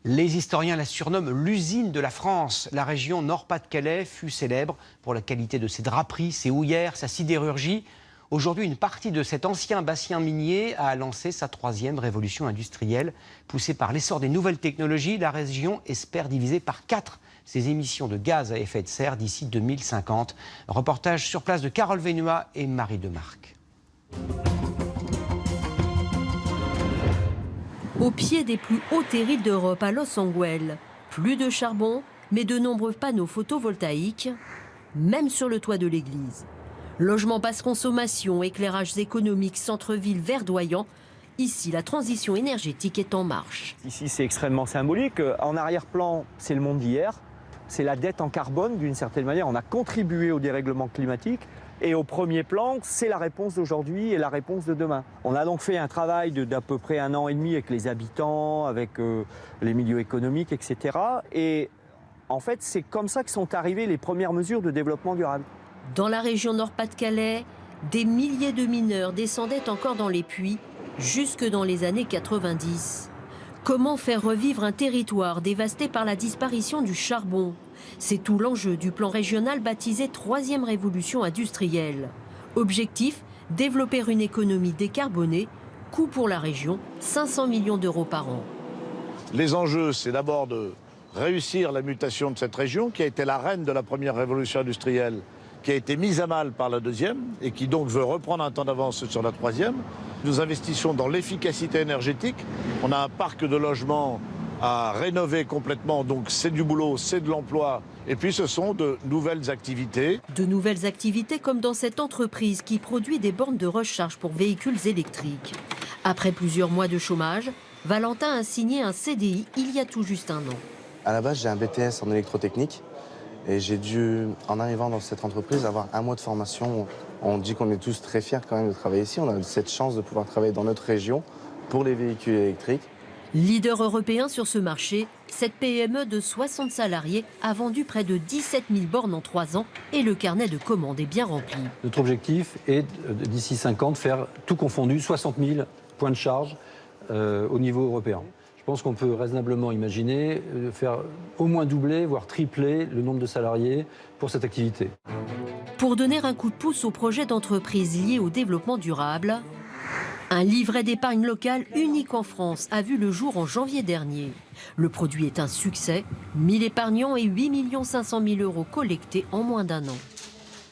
Les historiens la surnomment l'usine de la France. La région Nord-Pas-de-Calais fut célèbre pour la qualité de ses draperies, ses houillères, sa sidérurgie. Aujourd'hui, une partie de cet ancien bassin minier a lancé sa troisième révolution industrielle. Poussée par l'essor des nouvelles technologies, la région espère diviser par 4 ses émissions de gaz à effet de serre d'ici 2050. Reportage sur place de Carole Vénua et Marie Demarque. Au pied des plus hauts terrils d'Europe, à Los Angeles, plus de charbon, mais de nombreux panneaux photovoltaïques, même sur le toit de l'église. Logement basse consommation, éclairages économiques, centre-ville verdoyant. Ici, la transition énergétique est en marche. Ici, c'est extrêmement symbolique. En arrière-plan, c'est le monde d'hier. C'est la dette en carbone, d'une certaine manière. On a contribué au dérèglement climatique. Et au premier plan, c'est la réponse d'aujourd'hui et la réponse de demain. On a donc fait un travail d'à peu près 1 an et demi avec les habitants, avec les milieux économiques, etc. Et en fait, c'est comme ça que sont arrivées les premières mesures de développement durable. Dans la région Nord-Pas-de-Calais, des milliers de mineurs descendaient encore dans les puits jusque dans les années 90. Comment faire revivre un territoire dévasté par la disparition du charbon? C'est tout l'enjeu du plan régional baptisé Troisième Révolution industrielle. Objectif, développer une économie décarbonée. Coût pour la région, 500 millions d'euros par an. Les enjeux, c'est d'abord de réussir la mutation de cette région qui a été la reine de la première révolution industrielle, qui a été mise à mal par la deuxième et qui donc veut reprendre un temps d'avance sur la troisième. Nous investissons dans l'efficacité énergétique. On a un parc de logements à rénover complètement, donc c'est du boulot, c'est de l'emploi. Et puis ce sont de nouvelles activités. De nouvelles activités comme dans cette entreprise qui produit des bornes de recharge pour véhicules électriques. Après plusieurs mois de chômage, Valentin a signé un CDI il y a tout juste 1 an. À la base, j'ai un BTS en électrotechnique. Et j'ai dû, en arrivant dans cette entreprise, avoir 1 mois de formation. On dit qu'on est tous très fiers quand même de travailler ici. On a cette chance de pouvoir travailler dans notre région pour les véhicules électriques. Leader européen sur ce marché, cette PME de 60 salariés a vendu près de 17 000 bornes en 3 ans et le carnet de commandes est bien rempli. Notre objectif est, d'ici 5 ans, de faire tout confondu 60 000 points de charge au niveau européen. Je pense qu'on peut raisonnablement imaginer faire au moins doubler, voire tripler le nombre de salariés pour cette activité. Pour donner un coup de pouce aux projets d'entreprise liés au développement durable, un livret d'épargne locale unique en France a vu le jour en janvier dernier. Le produit est un succès, 1000 épargnants et 8 500 000 euros collectés en moins d'1 an.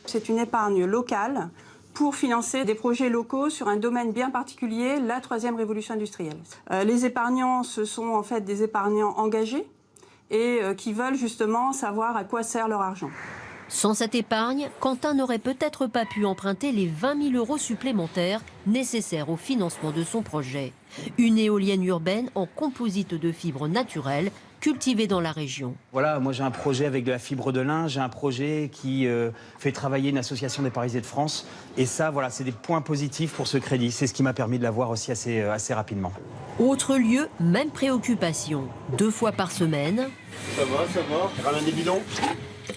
C'est une épargne locale pour financer des projets locaux sur un domaine bien particulier, la troisième révolution industrielle. Les épargnants, ce sont en fait des épargnants engagés et qui veulent justement savoir à quoi sert leur argent. Sans cette épargne, Quentin n'aurait peut-être pas pu emprunter les 20 000 euros supplémentaires nécessaires au financement de son projet. Une éolienne urbaine en composite de fibres naturelles cultivée dans la région. Voilà, moi j'ai un projet avec de la fibre de lin, j'ai un projet qui fait travailler une association des Parisiens de France. Et ça, voilà, c'est des points positifs pour ce crédit. C'est ce qui m'a permis de l'avoir aussi assez rapidement. Autre lieu, même préoccupation. 2 fois par semaine. Ça va, ramène des bidons.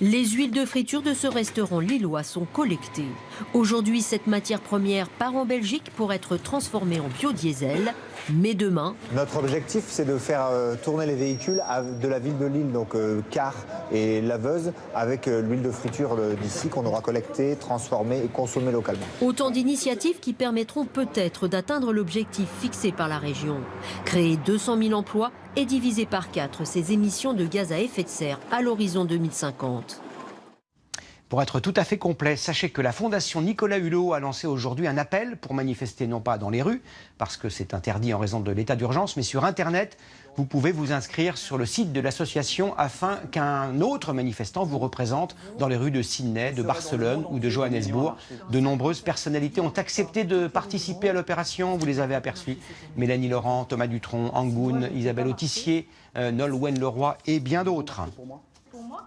Les huiles de friture de ce restaurant lillois sont collectées. Aujourd'hui, cette matière première part en Belgique pour être transformée en biodiesel. Mais demain... Notre objectif, c'est de faire tourner les véhicules de la ville de Lille, donc car et laveuse, avec l'huile de friture d'ici qu'on aura collectée, transformée et consommée localement. Autant d'initiatives qui permettront peut-être d'atteindre l'objectif fixé par la région. Créer 200 000 emplois et diviser par 4 ses émissions de gaz à effet de serre à l'horizon 2050. Pour être tout à fait complet, sachez que la Fondation Nicolas Hulot a lancé aujourd'hui un appel pour manifester non pas dans les rues, parce que c'est interdit en raison de l'état d'urgence, mais sur Internet. Vous pouvez vous inscrire sur le site de l'association afin qu'un autre manifestant vous représente dans les rues de Sydney, de Barcelone ou de Johannesburg. De nombreuses personnalités ont accepté de participer à l'opération, vous les avez aperçus. Mélanie Laurent, Thomas Dutronc, Angoun, Isabelle Autissier, Nolwenn Leroy et bien d'autres. Pour moi